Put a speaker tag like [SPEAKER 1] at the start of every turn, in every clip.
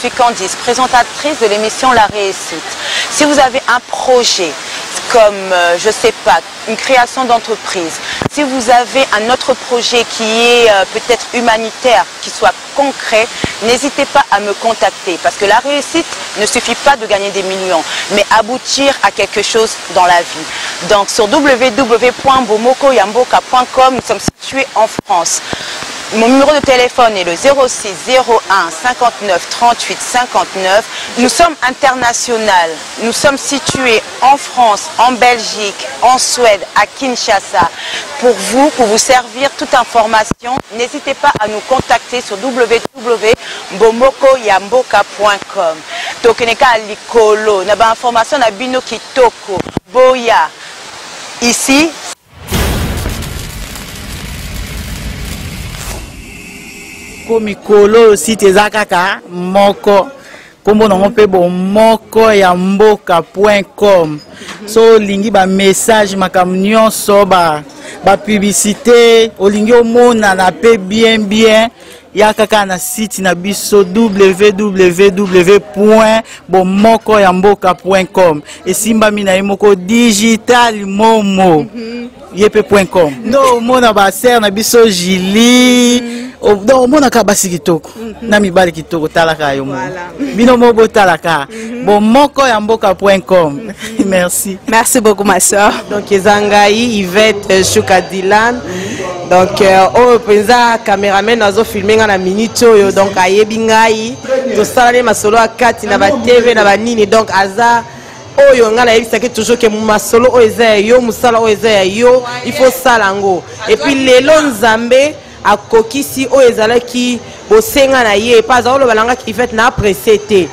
[SPEAKER 1] suis Candice, présentatrice de l'émission La Réussite. Si vous avez un projet comme, je ne sais pas, une création d'entreprise, si vous avez un autre projet qui est peut-être humanitaire, qui soit concret, n'hésitez pas à me contacter parce que la réussite ne suffit pas de gagner des millions, mais aboutir à quelque chose dans la vie. Donc sur www.bomokoyamboka.com, nous sommes situés en France. Mon numéro de téléphone est le 06 01 59 38 59. Nous sommes internationaux. Nous sommes situés en France, en Belgique, en Suède, à Kinshasa. Pour vous servir toute information, n'hésitez pas à nous contacter sur www.bomokoyamboka.com. Tokeneka likolo, na ba information na bino kitoko, boya. Ici,
[SPEAKER 2] Komikolo site zakaka moko kombo nango pe bomokoyamboka.com. So lingi ba message makambo nyonso ba publicité olingi omona na pe bien ya kaka na site na biso www.bomokoyamboka.com. Esimba mina yemoko digital momo yepe.com. No mona ba ser na biso Jili donc mona ka basi kitoko na mibali kitoko talaka yo mo bino mobo talaka bomokoyamboka.com. Merci.
[SPEAKER 3] Merci beaucoup ma soeur. Donc ezangai Yvette Shuka Dylan. Donc on penza cameraman azo filmer na minute yo donc ayebi ngai to sala ma solo akati na ba TV na ba nini donc aza oyo nga na yebisaki toujours que masolo oyo eza yo musala oyo eza yo il faut salango et puis lelo nzambe akokisi oyo ezalaki bosenga na ye pas olo balanga ki fait na précété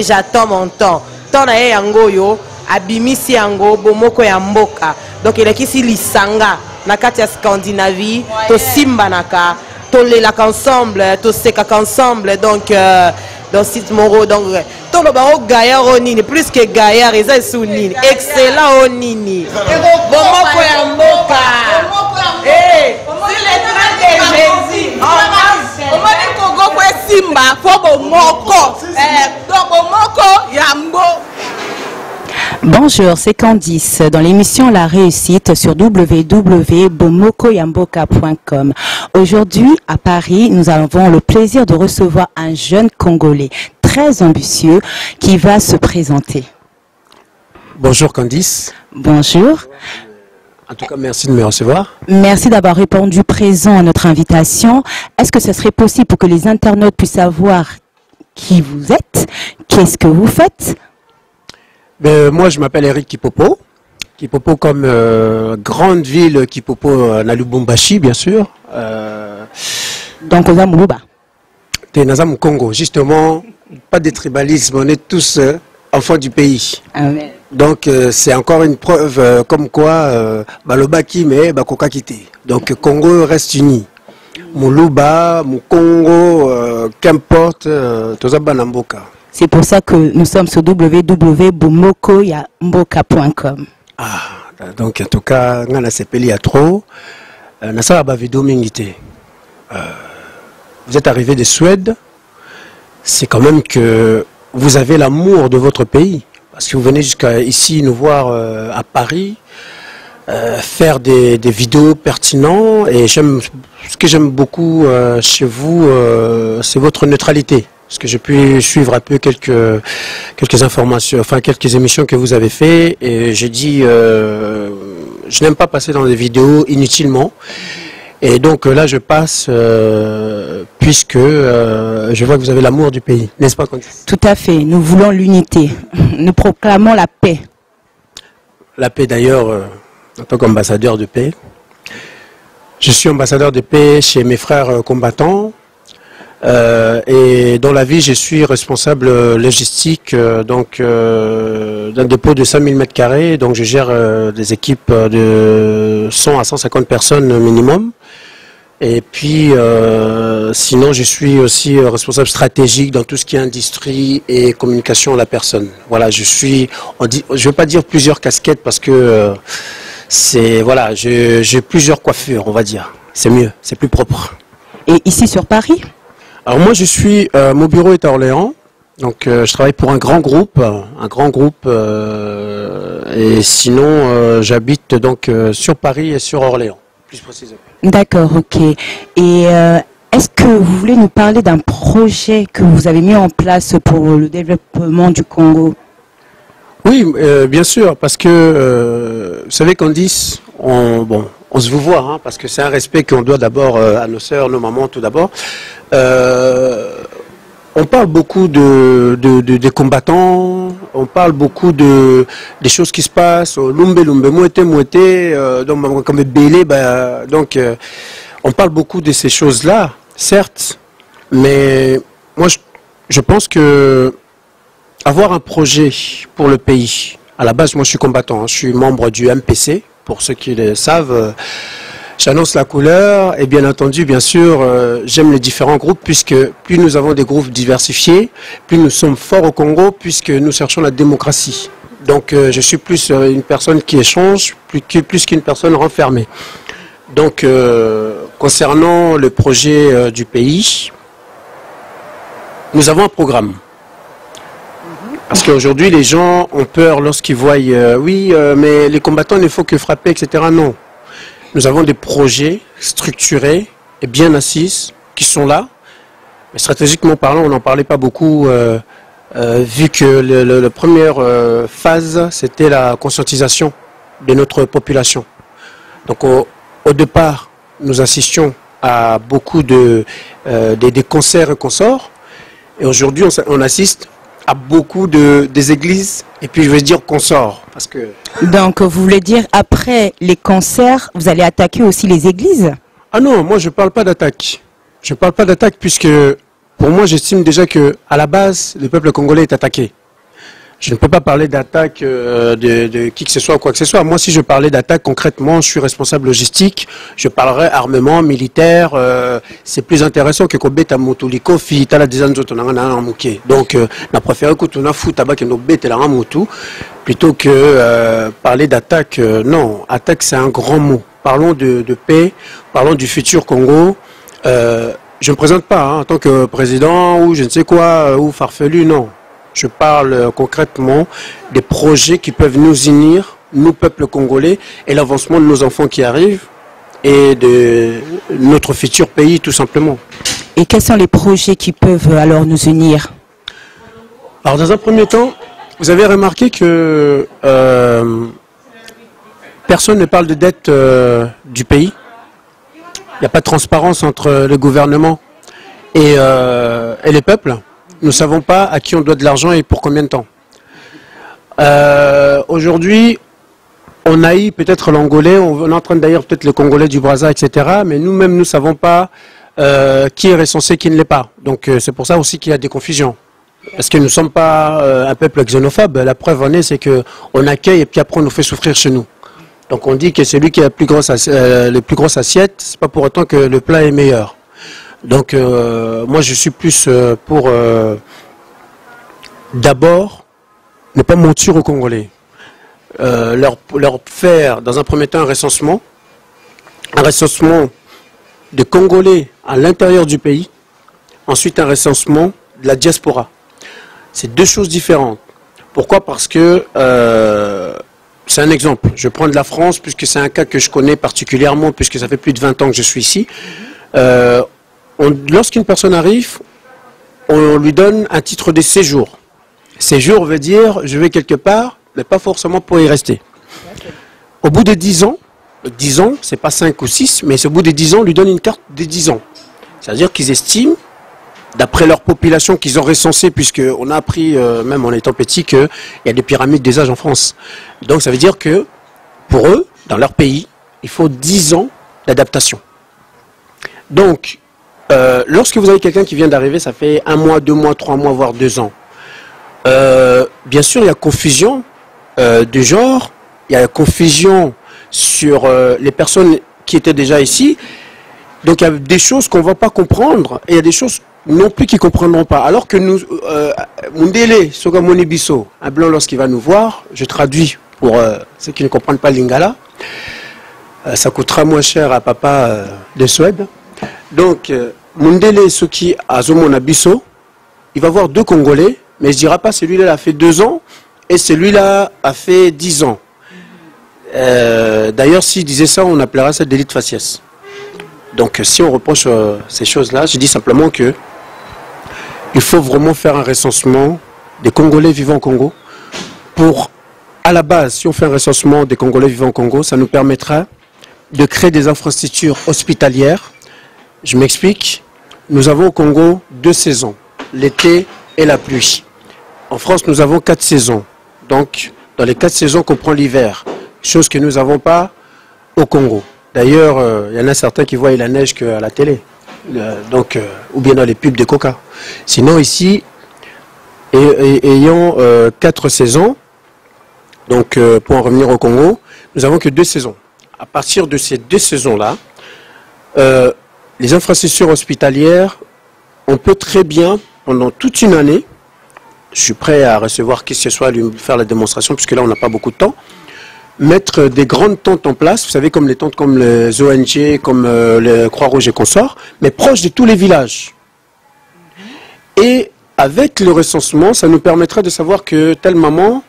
[SPEAKER 3] j'attends mon temps na ye yango yo abimisi yango bomoko ya mboka donc elakisi lisanga na kati ya Scandinavie to simbanaka to lelaka ensemble to sekaka ensemble donc dans site moro donc tout le baro gaillard onini plus que gaillard ils sont nini excellent onini bomoko ya mboka eh c'est le train de Jésus on va dire Congo kwa simba fo bomoko donc bomoko ya mboka.
[SPEAKER 4] Bonjour, c'est Candice dans l'émission La Réussite sur www.bomokoyamboka.com. Aujourd'hui, à Paris, nous avons le plaisir de recevoir un jeune Congolais très ambitieux qui va se présenter.
[SPEAKER 5] Bonjour Candice.
[SPEAKER 4] Bonjour.
[SPEAKER 5] En tout cas, merci de me recevoir.
[SPEAKER 4] Merci d'avoir répondu présent à notre invitation. Est-ce que ce serait possible pour que les internautes puissent savoir qui vous êtes, qu'est-ce que vous faites?
[SPEAKER 5] Moi, je m'appelle Eric Kipopo. Kipopo comme grande ville Kipopo na Lubumbashi, bien sûr.
[SPEAKER 4] Donc, au Zamouba.
[SPEAKER 5] T'es Nazam Congo, justement, pas de tribalisme, on est tous enfants du pays.
[SPEAKER 4] Amen.
[SPEAKER 5] Donc, c'est encore une preuve comme quoi, Balobaki, mais Bakoka quitté. Donc, Congo reste uni. Moulouba, Moukongo, qu'importe, Tozaba Namboka.
[SPEAKER 4] C'est pour ça que nous sommes sur www.bomokoyamboka.com.
[SPEAKER 5] Ah, donc en tout cas, on a sepeli à trop. Vous êtes arrivé de Suède. C'est quand même que vous avez l'amour de votre pays. Parce que vous venez jusqu'à ici nous voir à Paris, faire des vidéos pertinentes. Et ce que j'aime beaucoup chez vous, c'est votre neutralité. Parce que j'ai pu suivre un peu quelques informations, enfin quelques émissions que vous avez fait, et j'ai dit, je n'aime pas passer dans des vidéos inutilement, et donc là je passe puisque je vois que vous avez l'amour du pays, n'est-ce pas Candice?
[SPEAKER 4] Tout à fait, nous voulons l'unité, nous proclamons la paix.
[SPEAKER 5] La paix d'ailleurs, en tant qu'ambassadeur de paix, je suis ambassadeur de paix chez mes frères combattants. Et dans la vie, je suis responsable logistique d'un dépôt de 5000 m². Donc, je gère des équipes de 100 à 150 personnes minimum. Et puis, sinon, je suis aussi responsable stratégique dans tout ce qui est industrie et communication à la personne. Voilà, je ne veux pas dire plusieurs casquettes parce que voilà, j'ai plusieurs coiffures, on va dire. C'est mieux, c'est plus propre.
[SPEAKER 4] Et ici sur Paris?
[SPEAKER 5] Alors moi mon bureau est à Orléans, donc je travaille pour un grand groupe, et sinon j'habite donc sur Paris et sur Orléans, plus précisément.
[SPEAKER 4] D'accord, ok. Et est-ce que vous voulez nous parler d'un projet que vous avez mis en place pour le développement du Congo?
[SPEAKER 5] Oui, bien sûr, parce que vous savez qu'en 10, on se vous voit, hein, parce que c'est un respect qu'on doit d'abord à nos sœurs, nos mamans tout d'abord. On parle beaucoup des combattants, on parle beaucoup des choses qui se passent, donc on parle beaucoup de ces choses-là, certes, mais moi je pense que avoir un projet pour le pays, à la base moi je suis combattant, hein, je suis membre du MPC, pour ceux qui le savent, j'annonce la couleur et bien entendu, bien sûr, j'aime les différents groupes puisque plus nous avons des groupes diversifiés, plus nous sommes forts au Congo puisque nous cherchons la démocratie. Donc je suis plus une personne qui échange, plus qu'une personne renfermée. Donc concernant le projet du pays, nous avons un programme. Parce qu'aujourd'hui, les gens ont peur lorsqu'ils voient, mais les combattants, il ne faut que frapper, etc. Non. Nous avons des projets structurés et bien assis qui sont là. Mais stratégiquement parlant, on n'en parlait pas beaucoup, vu que la première phase, c'était la conscientisation de notre population. Donc au départ, nous assistions à beaucoup des concerts et consorts. Et aujourd'hui, on assiste à beaucoup des églises, et puis je veux dire consorts. Parce que...
[SPEAKER 4] Donc vous voulez dire, après les concerts, vous allez attaquer aussi les églises?
[SPEAKER 5] Ah non, moi je ne parle pas d'attaque. Je ne parle pas d'attaque puisque, pour moi, j'estime déjà qu'à la base, le peuple congolais est attaqué. Je ne peux pas parler d'attaque de qui que ce soit ou quoi que ce soit. Moi, si je parlais d'attaque concrètement, je suis responsable logistique. Je parlerais armement, militaire. C'est plus intéressant que Kobeta Motuliko, Fitala Dizanzotonanga Mouké. Donc, on a préféré que tu foutu tabac et nos bêtes la Ramoutou plutôt que parler d'attaque. Non, attaque, c'est un grand mot. Parlons de paix, parlons du futur Congo. Je ne me présente pas hein, en tant que président ou je ne sais quoi, ou farfelu, non. Je parle concrètement des projets qui peuvent nous unir, nous, peuple congolais, et l'avancement de nos enfants qui arrivent et de notre futur pays, tout simplement.
[SPEAKER 4] Et quels sont les projets qui peuvent alors nous unir?
[SPEAKER 5] Alors, dans un premier temps, vous avez remarqué que personne ne parle de dette du pays. Il n'y a pas de transparence entre le gouvernement et les peuples. Nous ne savons pas à qui on doit de l'argent et pour combien de temps. Aujourd'hui, on haït peut-être l'Angolais, on est en train d'ailleurs peut-être le Congolais du Brazza, etc. Mais nous-mêmes, nous ne savons pas qui est recensé, qui ne l'est pas. Donc c'est pour ça aussi qu'il y a des confusions. Parce que nous ne sommes pas un peuple xénophobe. La preuve en est, c'est qu'on accueille et puis après on nous fait souffrir chez nous. Donc on dit que celui qui a les plus grosses assiettes, ce n'est pas pour autant que le plat est meilleur. Donc moi je suis plus pour d'abord ne pas mentir aux Congolais, leur faire dans un premier temps un recensement de Congolais à l'intérieur du pays, ensuite un recensement de la diaspora. C'est deux choses différentes. Pourquoi? Parce que c'est un exemple. Je prends de la France puisque c'est un cas que je connais particulièrement puisque ça fait plus de 20 ans que je suis ici. Lorsqu'une personne arrive, on lui donne un titre de séjour. Séjour veut dire je vais quelque part, mais pas forcément pour y rester. Au bout de 10 ans, c'est pas 5 ou 6, mais au bout de 10 ans, on lui donne une carte de 10 ans. C'est-à-dire qu'ils estiment, d'après leur population qu'ils ont recensée, puisqu'on a appris, même en étant petit, qu'il y a des pyramides des âges en France. Donc ça veut dire que, pour eux, dans leur pays, il faut 10 ans d'adaptation. Donc, lorsque vous avez quelqu'un qui vient d'arriver, ça fait 1 mois, 2 mois, 3 mois, voire 2 ans. Bien sûr, il y a confusion de genre, il y a confusion sur les personnes qui étaient déjà ici. Donc il y a des choses qu'on ne va pas comprendre et il y a des choses non plus qu'ils ne comprendront pas. Alors que nous, Mundele, Sogamoni Bisso, un blanc lorsqu'il va nous voir, je traduis pour ceux qui ne comprennent pas l'Ingala, ça coûtera moins cher à papa de Suède. Donc Mundele Soki Azomona Bisso, il va voir 2 Congolais, mais je ne dirai pas celui-là a fait 2 ans et celui-là a fait 10 ans. D'ailleurs, s'il disait ça, on appellera ça délit de faciès. Donc, si on reproche ces choses-là, je dis simplement que il faut vraiment faire un recensement des Congolais vivant au Congo. Pour, à la base, si on fait un recensement des Congolais vivant au Congo, ça nous permettra de créer des infrastructures hospitalières. Je m'explique. Nous avons au Congo 2 saisons, l'été et la pluie. En France, nous avons 4 saisons. Donc, dans les 4 saisons comprend l'hiver, chose que nous n'avons pas au Congo. D'ailleurs, il y en a certains qui voient la neige qu'à la télé, ou bien dans les pubs de Coca. Sinon, ici, ayant 4 saisons, donc pour en revenir au Congo, nous n'avons que 2 saisons. À partir de ces 2 saisons-là, les infrastructures hospitalières, on peut très bien, pendant toute une année, je suis prêt à recevoir qui que ce soit, lui faire la démonstration, puisque là on n'a pas beaucoup de temps, mettre des grandes tentes en place, vous savez, comme les tentes comme les ONG, comme le Croix-Rouge et consorts, mais proches de tous les villages. Et avec le recensement, ça nous permettra de savoir que telle maman,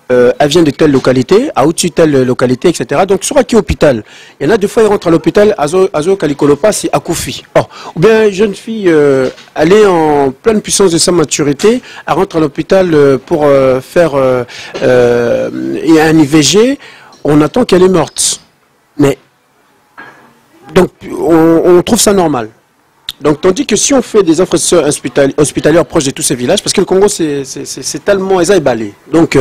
[SPEAKER 5] elle vient de telle localité, à au-dessus de telle localité, etc. Donc, sur quel hôpital? Il y en a des fois, ils rentrent à l'hôpital, Azo Kalikolopa, c'est à Koufi. Ou bien une jeune fille, elle est en pleine puissance de sa maturité, elle rentre à l'hôpital pour faire un IVG, on attend qu'elle est morte. Mais, donc, on trouve ça normal. Donc, tandis que si on fait des infrastructures hospitalières proches de tous ces villages, parce que le Congo, c'est tellement ébalé. Donc,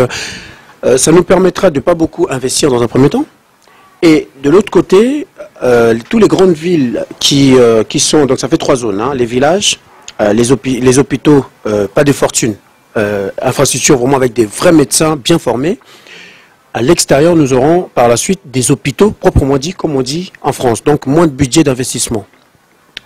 [SPEAKER 5] ça nous permettra de ne pas beaucoup investir dans un premier temps. Et de l'autre côté, toutes les grandes villes qui sont, donc ça fait 3 zones, hein, les villages, les hôpitaux, pas de fortune, infrastructures vraiment avec des vrais médecins bien formés. À l'extérieur, nous aurons par la suite des hôpitaux proprement dit, comme on dit en France, donc moins de budget d'investissement.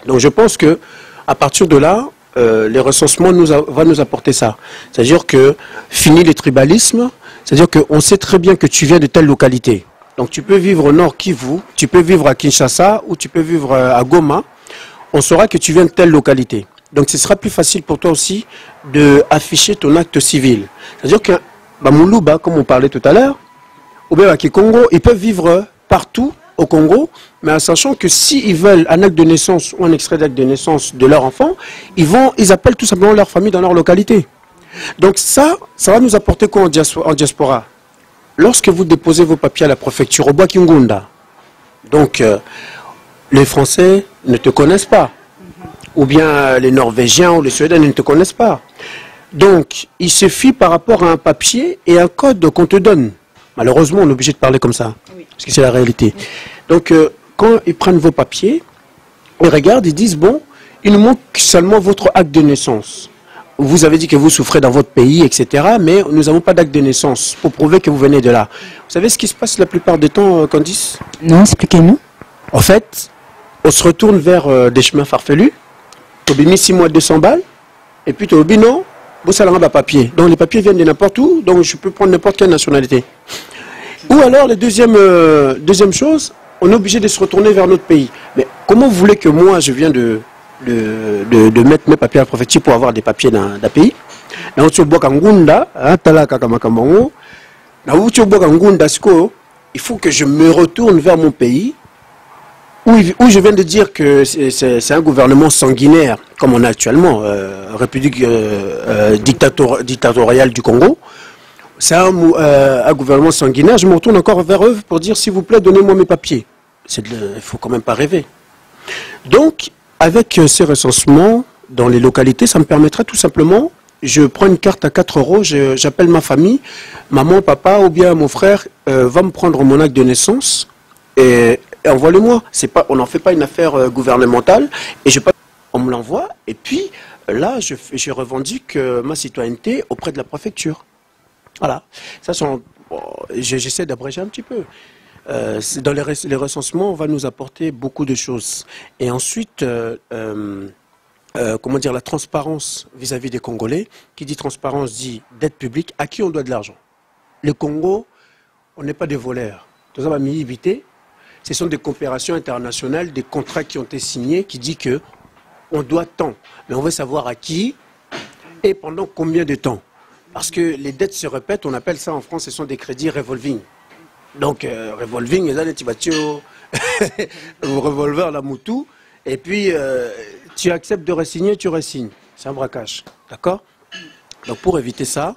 [SPEAKER 5] Donc je pense que à partir de là, les recensements vont nous apporter ça. C'est-à-dire que fini les tribalismes, c'est-à-dire qu'on sait très bien que tu viens de telle localité. Donc tu peux vivre au nord Kivu, tu peux vivre à Kinshasa ou tu peux vivre à Goma. On saura que tu viens de telle localité. Donc ce sera plus facile pour toi aussi d'afficher ton acte civil. C'est-à-dire que Moulouba, comme on parlait tout à l'heure, ou bien à Kikongo, ils peuvent vivre partout au Congo, mais en sachant que s'ils veulent un acte de naissance ou un extrait d'acte de naissance de leur enfant, ils appellent tout simplement leur famille dans leur localité. Donc ça va nous apporter quoi en diaspora? Lorsque vous déposez vos papiers à la préfecture au Boakingunda, donc les Français ne te connaissent pas, ou bien les Norvégiens ou les Suédois ne te connaissent pas. Donc il suffit par rapport à un papier et un code qu'on te donne. Malheureusement, on est obligé de parler comme ça, parce que c'est la réalité. Donc, quand ils prennent vos papiers, ils regardent, ils disent, bon, il nous manque seulement votre acte de naissance. Vous avez dit que vous souffrez dans votre pays, etc., mais nous n'avons pas d'acte de naissance pour prouver que vous venez de là. Vous savez ce qui se passe la plupart du temps, Candice?
[SPEAKER 4] Non, expliquez-nous.
[SPEAKER 5] En fait, on se retourne vers des chemins farfelus, tu as mis 6 mois 200 balles, et puis tu as dit non, vous allez avoir papier. Donc les papiers viennent de n'importe où, donc je peux prendre n'importe quelle nationalité. Ou alors, la deuxième chose, on est obligé de se retourner vers notre pays. Mais comment vous voulez que moi, je viens de mettre mes papiers à la préfecture pour avoir des papiers d'un pays? Il faut que je me retourne vers mon pays, où je viens de dire que c'est un gouvernement sanguinaire, comme on a actuellement, République dictatoriale du Congo. C'est un gouvernement sanguinaire. Je me retourne encore vers eux pour dire, s'il vous plaît, donnez-moi mes papiers. Il ne faut quand même pas rêver. Donc, avec ces recensements dans les localités, ça me permettra tout simplement, je prends une carte à 4 euros, j'appelle ma famille, maman, papa ou bien mon frère va me prendre mon acte de naissance et envoie-le-moi. On n'en fait pas une affaire gouvernementale et on me l'envoie et puis là, je revendique ma citoyenneté auprès de la préfecture. Voilà, ça j'essaie d'abréger un petit peu. Dans les recensements, on va nous apporter beaucoup de choses. Et ensuite, comment dire, la transparence vis-à-vis des Congolais. Qui dit transparence dit dette publique. À qui on doit de l'argent? Le Congo, on n'est pas des voleurs. Tout ça va m'y éviter. Ce sont des coopérations internationales, des contrats qui ont été signés qui disent que on doit tant, mais on veut savoir à qui et pendant combien de temps. Parce que les dettes se répètent, on appelle ça en France, ce sont des crédits revolving. Donc, revolving, les années, tu vas revolver la moutou, et puis tu acceptes de resigner, tu resignes. C'est un braquage, d'accord? Donc, pour éviter ça,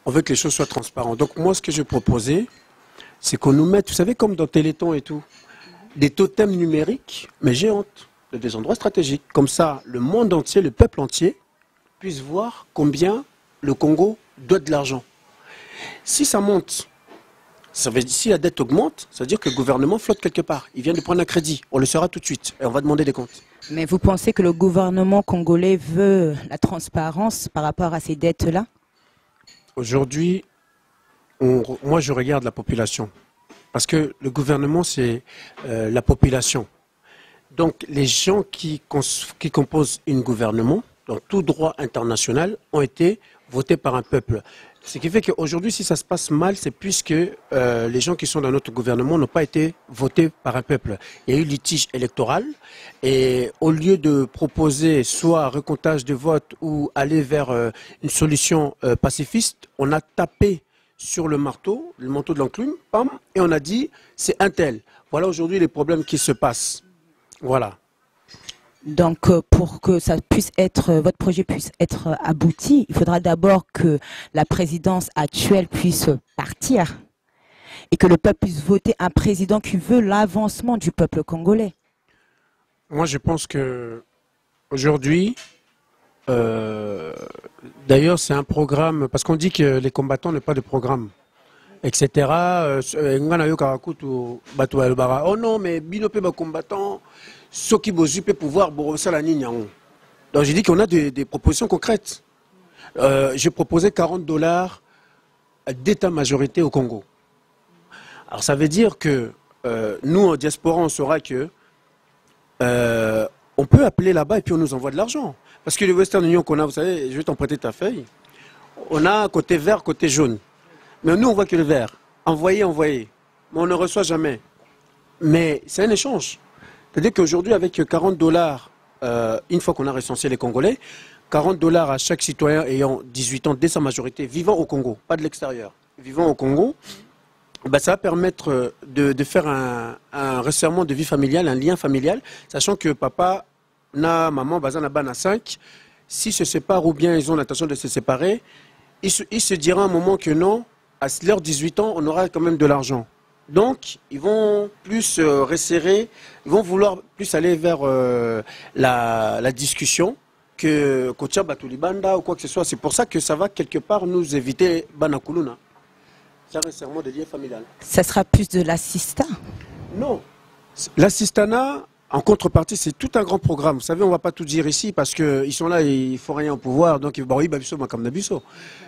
[SPEAKER 5] on veut que les choses soient transparentes. Donc, moi, ce que je proposais, c'est qu'on nous mette, vous savez, comme dans Téléthon et tout, des totems numériques, mais géantes, de des endroits stratégiques. Comme ça, le monde entier, le peuple entier, puisse voir combien le Congo doit de l'argent. Si ça monte, ça veut dire, si la dette augmente, ça veut dire que le gouvernement flotte quelque part. Il vient de prendre un crédit. On le saura tout de suite et on va demander des comptes.
[SPEAKER 4] Mais vous pensez que le gouvernement congolais veut la transparence par rapport à ces dettes-là?
[SPEAKER 5] Aujourd'hui, moi je regarde la population. Parce que le gouvernement, c'est la population. Donc les gens qui composent un gouvernement, dans tout droit international, ont été votés par un peuple. Ce qui fait qu'aujourd'hui, si ça se passe mal, c'est puisque les gens qui sont dans notre gouvernement n'ont pas été votés par un peuple. Il y a eu litige électoral et au lieu de proposer soit un recomptage de votes ou aller vers une solution pacifiste, on a tapé sur le manteau de l'enclume, pam, et on a dit c'est un tel. Voilà aujourd'hui les problèmes qui se passent. Voilà.
[SPEAKER 4] Donc, pour que ça puisse être, votre projet puisse être abouti, il faudra d'abord que la présidence actuelle puisse partir et que le peuple puisse voter un président qui veut l'avancement du peuple congolais.
[SPEAKER 5] Moi, je pense que aujourd'hui, d'ailleurs, c'est un programme, parce qu'on dit que les combattants n'ont pas de programme, etc. Oh non, mais binope combattants. Ceux qui peuvent pouvoir bosser la ligne. Donc j'ai dit qu'on a des propositions concrètes. J'ai proposé $40 d'état-majorité au Congo. Alors ça veut dire que nous en diaspora on saura que on peut appeler là-bas et puis on nous envoie de l'argent. Parce que le Western Union qu'on a, vous savez, je vais t'emprunter ta feuille. On a côté vert, côté jaune. Mais nous on voit que le vert. Envoyer, envoyer. Mais on ne reçoit jamais. Mais c'est un échange. C'est-à-dire qu'aujourd'hui, avec $40, une fois qu'on a recensé les Congolais, $40 à chaque citoyen ayant 18 ans dès sa majorité, vivant au Congo, pas de l'extérieur, vivant au Congo, ben ça va permettre de faire un resserrement de vie familiale, un lien familial, sachant que papa, maman, bazan, na 5, s'ils se séparent ou bien ils ont l'intention de se séparer, ils se diront à un moment que non, à leurs 18 ans, on aura quand même de l'argent. Donc, ils vont plus resserrer, ils vont vouloir plus aller vers la discussion que Kocha Batulibanda ou quoi que ce soit. C'est pour ça que ça va quelque part nous éviter Banakuluna. C'est un resserrement de lien familial.
[SPEAKER 4] Ça sera plus de l'assistat? Non.
[SPEAKER 5] L'assistanat, en contrepartie, c'est tout un grand programme. Vous savez, on ne va pas tout dire ici parce qu'ils sont là, ils ne font rien au pouvoir. Donc,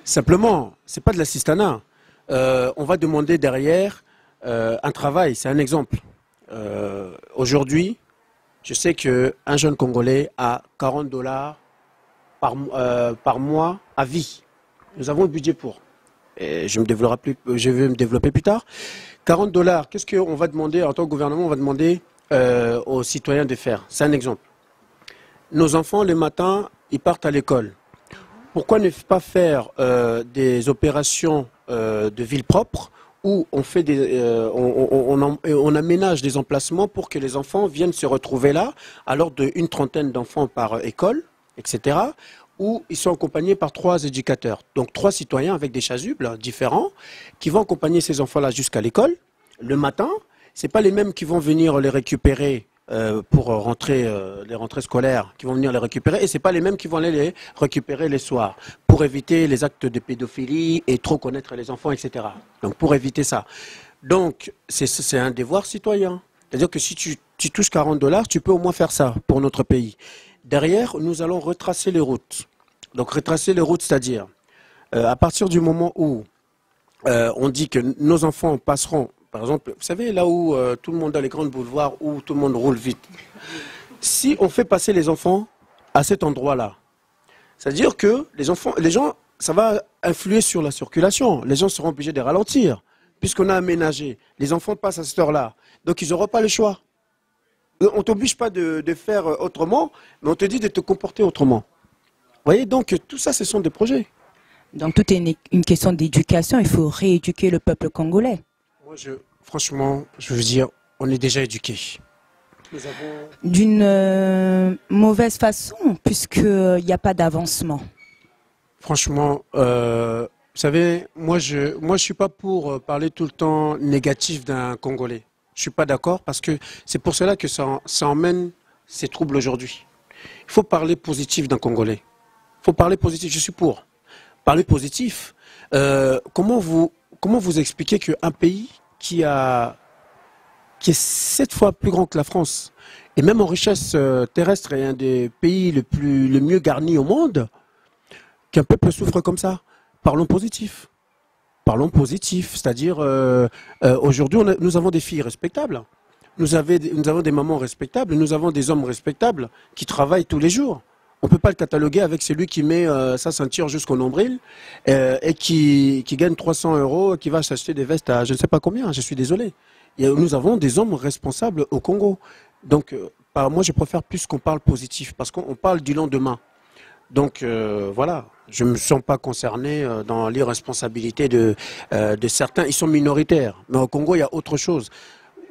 [SPEAKER 5] simplement, ce n'est pas de l'assistanat. On va demander derrière un travail, c'est un exemple. Aujourd'hui, je sais qu'un jeune Congolais a $40 par mois à vie. Nous avons le budget pour. Et je vais me développer plus tard. $40, qu'est-ce qu'on va demander en tant que gouvernement? On va demander aux citoyens de faire. C'est un exemple. Nos enfants, le matin, ils partent à l'école. Pourquoi ne pas faire des opérations de ville propre où on fait on aménage des emplacements pour que les enfants viennent se retrouver là, alors d'une trentaine d'enfants par école, etc., où ils sont accompagnés par 3 éducateurs. Donc 3 citoyens avec des chasubles différents qui vont accompagner ces enfants-là jusqu'à l'école. Le matin, ce n'est pas les mêmes qui vont venir les récupérer pour les rentrées scolaires, qui vont venir les récupérer, et ce n'est pas les mêmes qui vont aller les récupérer les soirs, pour éviter les actes de pédophilie et trop connaître les enfants, etc. Donc pour éviter ça. Donc c'est un devoir citoyen. C'est-à-dire que si tu touches $40, tu peux au moins faire ça pour notre pays. Derrière, nous allons retracer les routes. Donc retracer les routes, c'est-à-dire à partir du moment où on dit que nos enfants passeront. Par exemple, vous savez, là où tout le monde a les grands boulevards, où tout le monde roule vite. Si on fait passer les enfants à cet endroit-là, c'est-à-dire que les gens, ça va influer sur la circulation. Les gens seront obligés de ralentir, puisqu'on a aménagé. Les enfants passent à cette heure-là. Donc, ils n'auront pas le choix. On ne t'oblige pas de faire autrement, mais on te dit de te comporter autrement. Vous voyez, donc tout ça, ce sont des projets.
[SPEAKER 4] Donc tout est une question d'éducation. Il faut rééduquer le peuple congolais.
[SPEAKER 5] Moi, franchement, je veux dire, on est déjà éduqués.
[SPEAKER 4] D'une mauvaise façon, puisqu'il n'y a pas d'avancement.
[SPEAKER 5] Franchement, vous savez, moi je suis pas pour parler tout le temps négatif d'un Congolais. Je suis pas d'accord parce que c'est pour cela que ça emmène ces troubles aujourd'hui. Il faut parler positif d'un Congolais. Il faut parler positif, je suis pour. Parler positif. Comment vous expliquez qu'un pays qui est 7 fois plus grand que la France, et même en richesse terrestre, est un des pays le mieux garnis au monde, qu'un peuple souffre comme ça? Parlons positif. Parlons positif, c'est-à-dire aujourd'hui nous avons des filles respectables, nous avons des mamans respectables, nous avons des hommes respectables qui travaillent tous les jours. On ne peut pas le cataloguer avec celui qui met sa ceinture jusqu'au nombril et qui gagne 300 €, qui va s'acheter des vestes à je ne sais pas combien, je suis désolé. Nous avons des hommes responsables au Congo. Donc moi je préfère plus qu'on parle positif parce qu'on parle du lendemain. Donc voilà, je ne me sens pas concerné dans l'irresponsabilité de certains. Ils sont minoritaires, mais au Congo, il y a autre chose.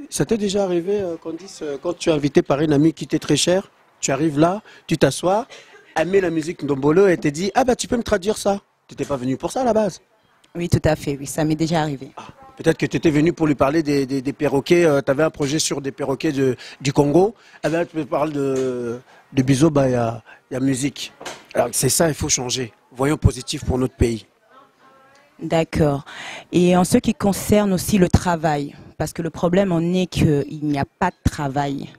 [SPEAKER 5] Ça t'est déjà arrivé, Candice, quand tu es invité par une amie qui t'est très chère, tu arrives là, tu t'assois, elle met la musique Ndombolo et te dit « Ah bah tu peux me traduire ça ». Tu n'étais pas venu pour ça à la base.
[SPEAKER 4] Oui, tout à fait, oui, ça m'est déjà arrivé.
[SPEAKER 5] Ah, peut-être que tu étais venu pour lui parler des perroquets, tu avais un projet sur des perroquets du Congo. Eh bien, tu me parles de Bizoba, il y a musique. Alors c'est ça, il faut changer. Voyons positif pour notre pays.
[SPEAKER 4] D'accord. Et en ce qui concerne aussi le travail, parce que le problème en est qu'il n'y a pas de travail.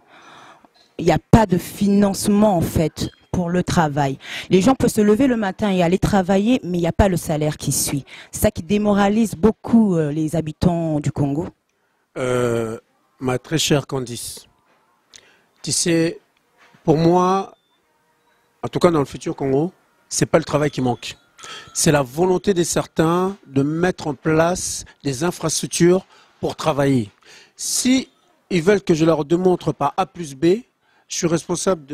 [SPEAKER 4] Il n'y a pas de financement en fait pour le travail. Les gens peuvent se lever le matin et aller travailler, mais il n'y a pas le salaire qui suit. C'est ça qui démoralise beaucoup les habitants du Congo.
[SPEAKER 5] Ma très chère Candice, tu sais, pour moi, en tout cas dans le futur Congo, c'est pas le travail qui manque. C'est la volonté de certains de mettre en place des infrastructures pour travailler. Si ils veulent que je leur démontre par A plus B, je suis responsable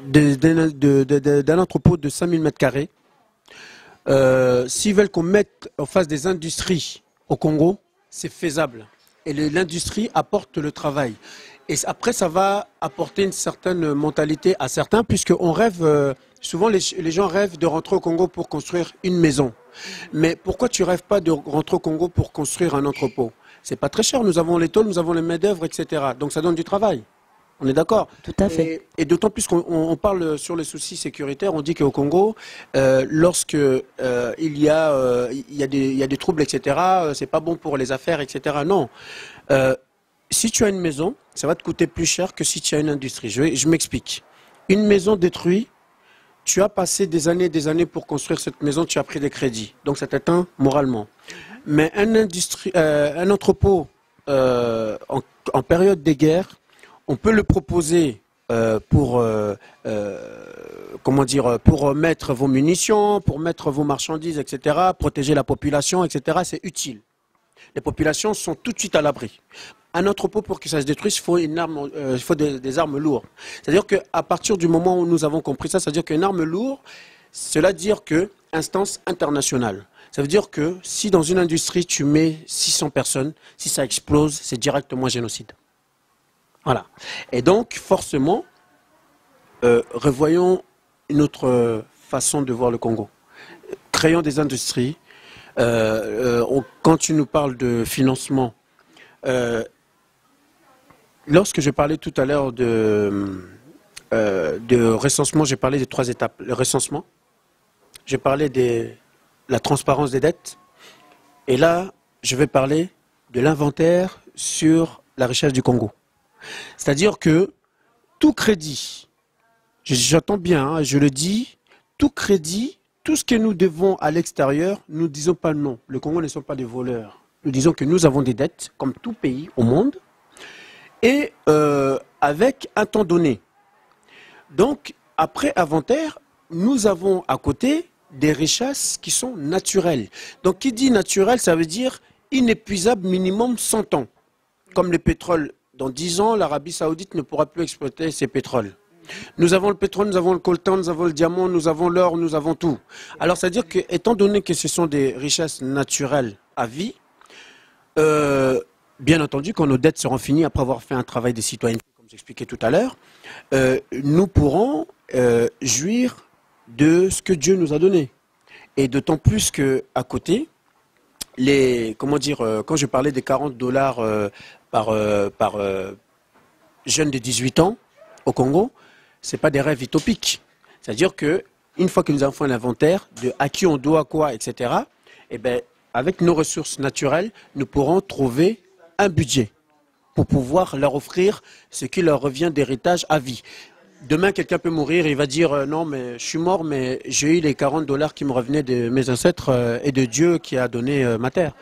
[SPEAKER 5] d'un entrepôt de 5000 m². S'ils veulent qu'on mette en face des industries au Congo, c'est faisable. Et l'industrie apporte le travail. Et après, ça va apporter une certaine mentalité à certains, puisqu'on rêve, souvent les gens rêvent de rentrer au Congo pour construire une maison. Mais pourquoi tu rêves pas de rentrer au Congo pour construire un entrepôt? C'est pas très cher, nous avons les tôles, nous avons les main-d'œuvre, etc. Donc ça donne du travail. On est d'accord?
[SPEAKER 4] Tout à fait.
[SPEAKER 5] Et d'autant plus qu'on parle sur les soucis sécuritaires, on dit qu'au Congo, lorsque il y a des troubles, etc., c'est pas bon pour les affaires, etc. Non. Si tu as une maison, ça va te coûter plus cher que si tu as une industrie. Je m'explique. Une maison détruite, tu as passé des années pour construire cette maison, tu as pris des crédits. Donc ça t'atteint moralement. Mais un entrepôt en période de guerre, on peut le proposer pour mettre vos munitions, pour mettre vos marchandises, etc., protéger la population, etc. C'est utile. Les populations sont tout de suite à l'abri. Un entrepôt, pour que ça se détruise, il faut des armes lourdes. C'est-à-dire qu'à partir du moment où nous avons compris ça, c'est-à-dire qu'une arme lourde, cela veut dire que instance internationale. Ça veut dire que si dans une industrie tu mets 600 personnes, si ça explose, c'est directement génocide. Voilà. Et donc, forcément, revoyons une autre façon de voir le Congo. Créons des industries. Quand tu nous parles de financement, lorsque je parlais tout à l'heure de recensement, j'ai parlé des 3 étapes. Le recensement, j'ai parlé de la transparence des dettes, et là, je vais parler de l'inventaire sur la richesse du Congo. C'est-à-dire que tout crédit, j'entends bien, hein, je le dis, tout crédit, tout ce que nous devons à l'extérieur, nous ne disons pas non. Le Congo ne sont pas des voleurs. Nous disons que nous avons des dettes, comme tout pays au monde, et avec un temps donné. Donc, après inventaire, nous avons à côté des richesses qui sont naturelles. Donc, qui dit naturel, ça veut dire inépuisable minimum 100 ans. Comme le pétrole dans 10 ans, l'Arabie Saoudite ne pourra plus exploiter ses pétroles. Nous avons le pétrole, nous avons le coltan, nous avons le diamant, nous avons l'or, nous avons tout. Alors, c'est-à-dire que, étant donné que ce sont des richesses naturelles à vie, bien entendu, quand nos dettes seront finies, après avoir fait un travail de citoyenneté, comme j'expliquais tout à l'heure, nous pourrons jouir de ce que Dieu nous a donné. Et d'autant plus qu'à côté, quand je parlais des $40 par jeune de 18 ans au Congo, ce n'est pas des rêves utopiques. C'est-à-dire qu'une fois que nous avons fait l'inventaire de à qui on doit quoi, etc., eh ben, avec nos ressources naturelles, nous pourrons trouver un budget pour pouvoir leur offrir ce qui leur revient d'héritage à vie. Demain, quelqu'un peut mourir et il va dire non, mais je suis mort, mais j'ai eu les $40 qui me revenaient de mes ancêtres et de Dieu qui a donné ma terre.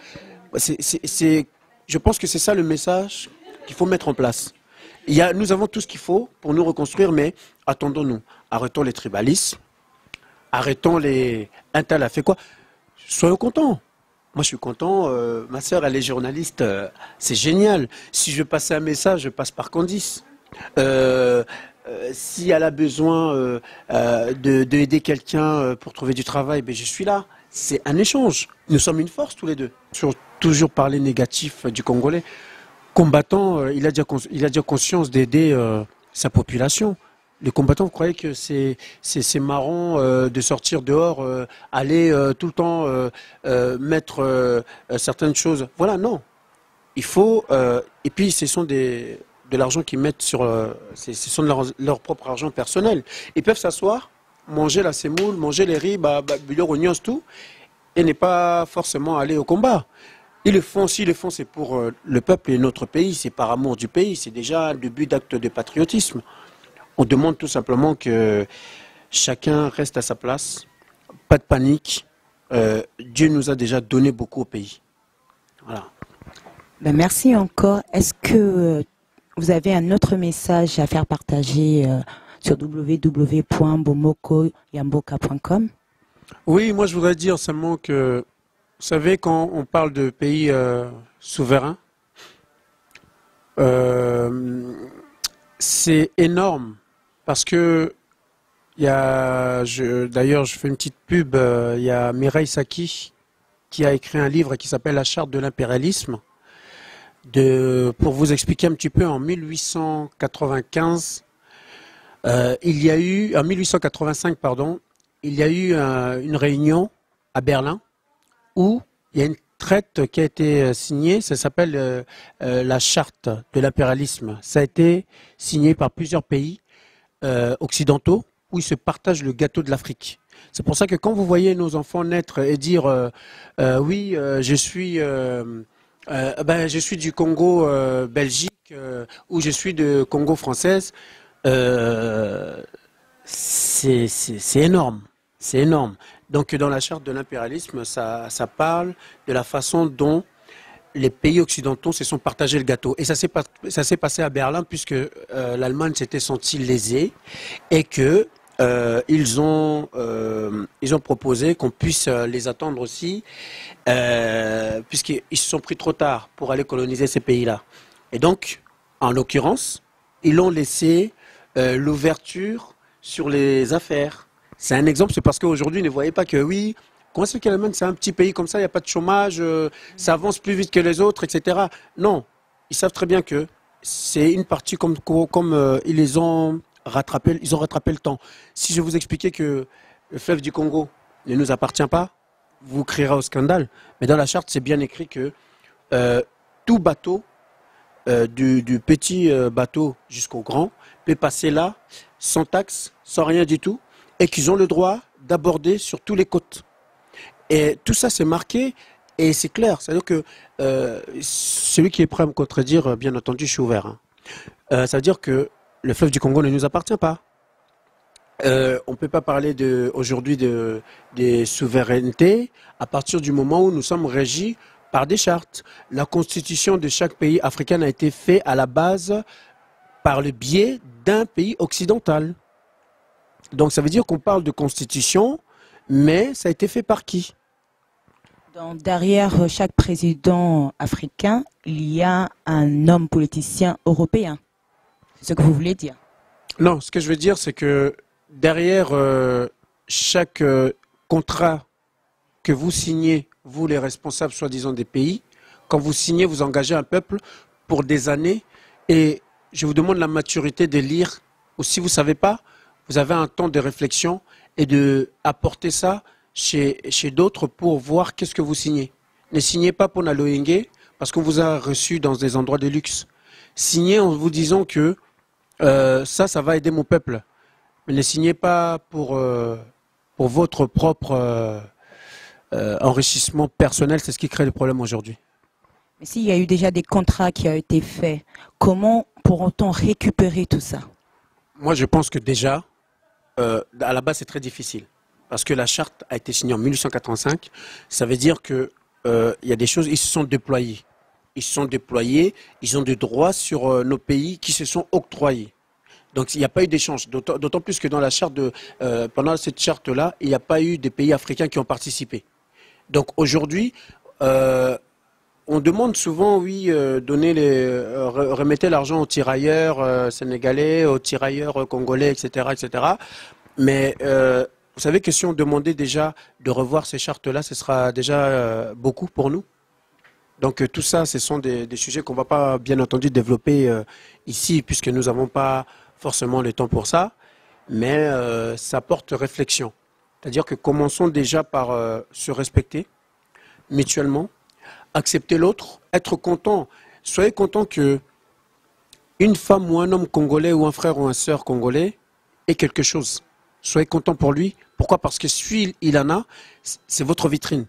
[SPEAKER 5] Je pense que c'est ça le message qu'il faut mettre en place. Nous avons tout ce qu'il faut pour nous reconstruire, mais attendons-nous. Arrêtons les tribalismes, arrêtons les... Un tel a fait quoi? Soyons contents. Moi, je suis content. Ma sœur, elle est journaliste. C'est génial. Si je veux passer un message, je passe par Candice. Si elle a besoin d'aider quelqu'un pour trouver du travail, ben, je suis là. C'est un échange. Nous sommes une force tous les deux. Sur toujours parler négatif du Congolais. Combattant, il a déjà conscience d'aider sa population. Les combattants, vous croyez que c'est marrant de sortir dehors, aller tout le temps mettre certaines choses. Voilà, non. Il faut... et puis, ce sont de l'argent qu'ils mettent sur... ce sont de leur propre argent personnel. Ils peuvent s'asseoir, manger la semoule, manger les riz, bouillon, oignons, tout, et n'est pas forcément aller au combat. Ils le font, s'ils le font, c'est pour le peuple et notre pays, c'est par amour du pays, c'est déjà le but d'acte de patriotisme. On demande tout simplement que chacun reste à sa place, pas de panique. Dieu nous a déjà donné beaucoup au pays. Voilà.
[SPEAKER 4] Ben merci encore. Est-ce que vous avez un autre message à faire partager sur www.bomokoyamboka.com?
[SPEAKER 5] Oui, moi je voudrais dire seulement que, vous savez, quand on parle de pays souverains, c'est énorme parce que d'ailleurs je fais une petite pub, il y a Mireille Saki qui a écrit un livre qui s'appelle La Charte de l'impérialisme. Pour vous expliquer un petit peu, en 1895, en 1885, pardon, il y a eu une réunion à Berlin où il y a une traite qui a été signée, ça s'appelle la Charte de l'impérialisme. Ça a été signé par plusieurs pays occidentaux où ils se partagent le gâteau de l'Afrique. C'est pour ça que quand vous voyez nos enfants naître et dire oui, je suis du Congo Belgique ou je suis de Congo française, c'est énorme. C'est énorme. Donc dans la charte de l'impérialisme, ça parle de la façon dont les pays occidentaux se sont partagés le gâteau. Et ça s'est passé à Berlin puisque l'Allemagne s'était sentie lésée et que ils ont proposé qu'on puisse les attendre aussi puisqu'ils se sont pris trop tard pour aller coloniser ces pays-là. Et donc, en l'occurrence, ils ont laissé l'ouverture sur les affaires. C'est un exemple, c'est parce qu'aujourd'hui, ne voyez pas que oui, comment c'est que l'Allemagne, c'est un petit pays comme ça, il n'y a pas de chômage, ça avance plus vite que les autres, etc. Non, ils savent très bien que c'est une partie comme ils ont rattrapé le temps. Si je vous expliquais que le fleuve du Congo ne nous appartient pas, vous crierez au scandale. Mais dans la charte, c'est bien écrit que tout bateau, du petit bateau jusqu'au grand, peut passer là, sans taxe, sans rien du tout, et qu'ils ont le droit d'aborder sur tous les côtes. Et tout ça, c'est marqué et c'est clair. C'est-à-dire que celui qui est prêt à me contredire, bien entendu, je suis ouvert. Hein. Ça veut dire que le fleuve du Congo ne nous appartient pas. On ne peut pas parler aujourd'hui des souverainetés à partir du moment où nous sommes régis par des chartes. La constitution de chaque pays africain a été faite à la base par le biais d'un pays occidental. Donc ça veut dire qu'on parle de constitution, mais ça a été fait par qui?
[SPEAKER 4] Donc, derrière chaque président africain, il y a un homme politicien européen. C'est ce que vous voulez dire?
[SPEAKER 5] Non, ce que je veux dire, c'est que derrière chaque contrat que vous signez, vous les responsables soi-disant des pays, quand vous signez, vous engagez un peuple pour des années et je vous demande la maturité de lire, ou si vous ne savez pas, vous avez un temps de réflexion et de apporter ça chez d'autres pour voir qu'est-ce que vous signez. Ne signez pas pour Naloyenge parce qu'on vous a reçu dans des endroits de luxe. Signez en vous disant que ça va aider mon peuple. Mais ne signez pas pour votre propre enrichissement personnel. C'est ce qui crée le problème aujourd'hui.
[SPEAKER 4] Mais s'il y a eu déjà des contrats qui ont été faits, comment pourront-on récupérer tout ça?
[SPEAKER 5] Moi, je pense que déjà, à la base, c'est très difficile. Parce que la charte a été signée en 1885. Ça veut dire qu'il y a des choses, ils se sont déployés. Ils se sont déployés, ils ont des droits sur nos pays qui se sont octroyés. Donc il n'y a pas eu d'échange. D'autant plus que dans la charte pendant cette charte-là, il n'y a pas eu des pays africains qui ont participé. Donc aujourd'hui, on demande souvent, oui, remettez l'argent aux tirailleurs sénégalais, aux tirailleurs congolais, etc., etc. Mais vous savez que si on demandait déjà de revoir ces chartes-là, ce sera déjà beaucoup pour nous. Donc tout ça, ce sont des sujets qu'on ne va pas bien entendu développer ici, puisque nous n'avons pas forcément le temps pour ça, mais ça porte réflexion. C'est-à-dire que commençons déjà par se respecter mutuellement, accepter l'autre, être content. Soyez content que une femme ou un homme congolais ou un frère ou une sœur congolais ait quelque chose. Soyez content pour lui. Pourquoi? Parce que si il en a, c'est votre vitrine.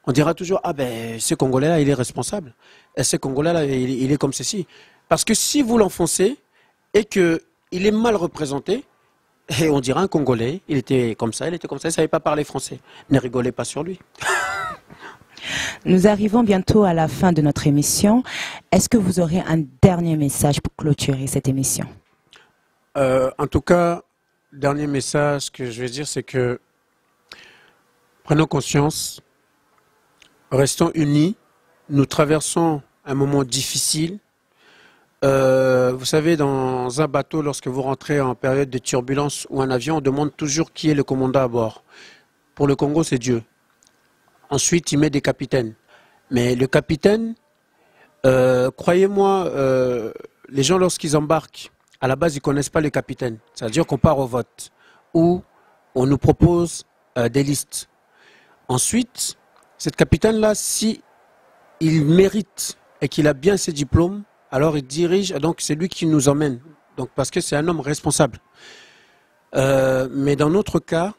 [SPEAKER 5] On dira toujours, ah ben ce Congolais-là, il est responsable. Et ce Congolais-là, il est comme ceci. Parce que si vous l'enfoncez et qu'il est mal représenté, et on dira un Congolais, il était comme ça, il ne savait pas parler français. Ne rigolez pas sur lui.
[SPEAKER 4] Nous arrivons bientôt à la fin de notre émission. Est-ce que vous aurez un dernier message pour clôturer cette émission?
[SPEAKER 5] En tout cas, dernier message que je vais dire, c'est que prenons conscience, restons unis, nous traversons un moment difficile. Vous savez, dans un bateau, lorsque vous rentrez en période de turbulence ou un avion, on demande toujours qui est le commandant à bord. Pour le Congo, c'est Dieu. Ensuite, il met des capitaines. Mais le capitaine, croyez-moi, les gens, lorsqu'ils embarquent, à la base, ils ne connaissent pas le capitaine. C'est-à-dire qu'on part au vote, où on nous propose des listes. Ensuite, cette capitaine-là, si il mérite et qu'il a bien ses diplômes, alors il dirige, donc c'est lui qui nous emmène. Donc, parce que c'est un homme responsable. Mais dans notre cas,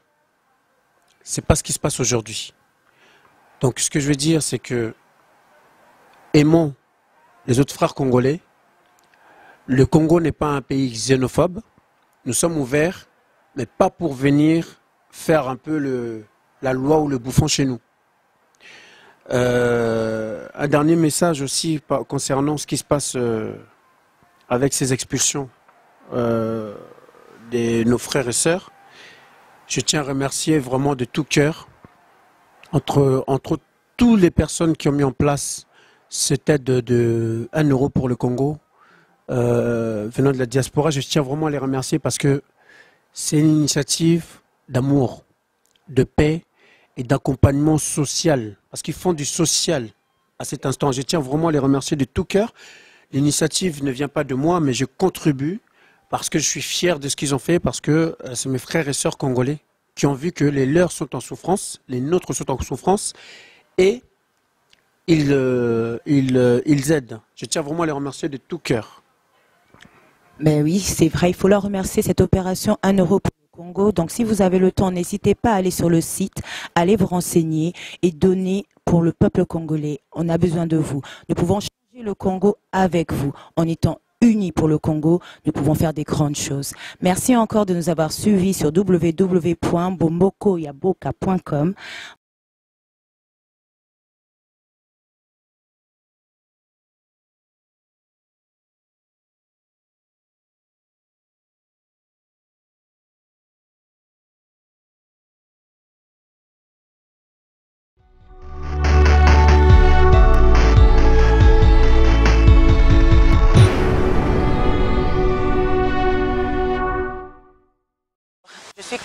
[SPEAKER 5] ce n'est pas ce qui se passe aujourd'hui. Donc ce que je veux dire, c'est que aimons les autres frères congolais. Le Congo n'est pas un pays xénophobe. Nous sommes ouverts, mais pas pour venir faire un peu la loi ou le bouffon chez nous. Un dernier message aussi concernant ce qui se passe avec ces expulsions de nos frères et sœurs. Je tiens à remercier vraiment de tout cœur entre toutes les personnes qui ont mis en place cette aide de 1 euro pour le Congo venant de la diaspora. Je tiens vraiment à les remercier parce que c'est une initiative d'amour, de paix et d'accompagnement social. Parce qu'ils font du social à cet instant. Je tiens vraiment à les remercier de tout cœur. L'initiative ne vient pas de moi, mais je contribue parce que je suis fier de ce qu'ils ont fait, parce que c'est mes frères et sœurs congolais qui ont vu que les leurs sont en souffrance, les nôtres sont en souffrance, et ils aident. Je tiens vraiment à les remercier de tout cœur.
[SPEAKER 4] Mais oui, c'est vrai, il faut leur remercier cette opération 1 euro pour le Congo. Donc si vous avez le temps, n'hésitez pas à aller sur le site, allez vous renseigner et donner pour le peuple congolais. On a besoin de vous. Nous pouvons changer le Congo avec vous. En étant unis pour le Congo, nous pouvons faire des grandes choses. Merci encore de nous avoir suivis sur www.bombokoyaboka.com.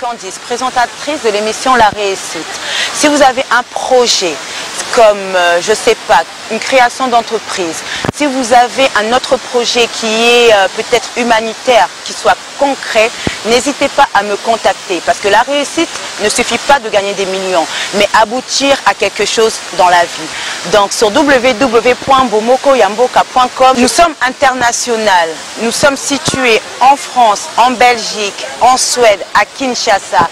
[SPEAKER 1] Candice, présentatrice de l'émission La Réussite. Si vous avez un projet comme, je ne sais pas, une création d'entreprise, si vous avez un autre projet qui est peut-être humanitaire, qui soit concret, n'hésitez pas à me contacter parce que la réussite ne suffit pas de gagner des millions, mais aboutir à quelque chose dans la vie. Donc sur www.bomokoyamboka.com, nous sommes internationaux, nous sommes situés en France, en Belgique, en Suède, à Kinshasa.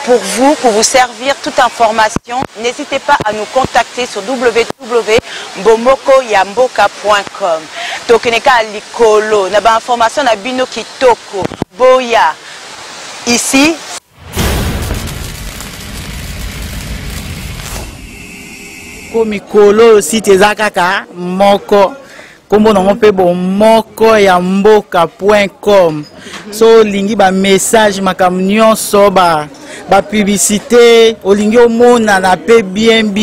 [SPEAKER 1] Pour vous servir toute information, n'hésitez pas à nous contacter sur www.bomokoyamboka.com. Tokeneka likolo, na ba information na bino kitoko. Boya. Ici.
[SPEAKER 2] Komikolo site eza kaka moko. Kombo nango pe bomokoyamboka.com. So lingi ba message makambo nyonso ba publicité olingi omona na pe bien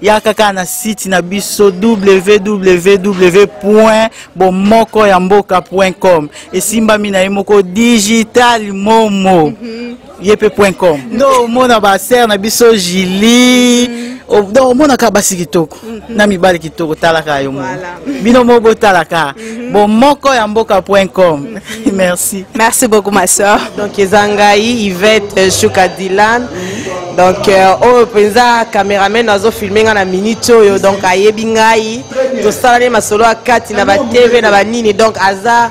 [SPEAKER 2] ya kaka na site na biso www.bomokoyamboka.com. Esimbami na ye moko digital momo yepe.com. No mona ba ser na biso Jili donc mona ka basi kitoko na mibali kitoko talaka yo mo bino mo botalaka bomokoyamboka.com. Merci
[SPEAKER 3] beaucoup ma soeur. Donc ezangai Yvette Shuka Dylan. Donc au penza cameraman nazo filmer na minute yo donc ayebi ngai to sala masolo akati na ba TV na ba nini donc aza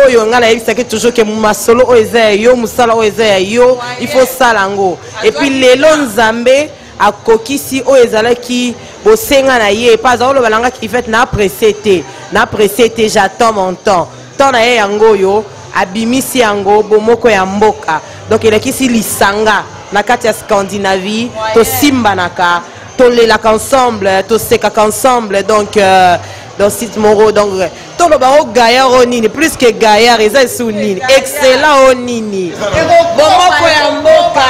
[SPEAKER 3] oyo ngala yebisaki toujours que masolo o eza yo musala o eza yo il faut salango et puis lelo nzambe akokisi o ezalaki bosenga na ye pas olo balanga ki fait na précété j'attends mon temps na ye yango yo abimisi yango bomoko ya mboka donc elekisi lisanga na kati ya Scandinavie to simbanaka to lelaka ensemble to sekaka ensemble donc dans site moro donc to lo ba o gaillard onini plus que gaillard eza sous nini excellent onini bomoko ya mboka.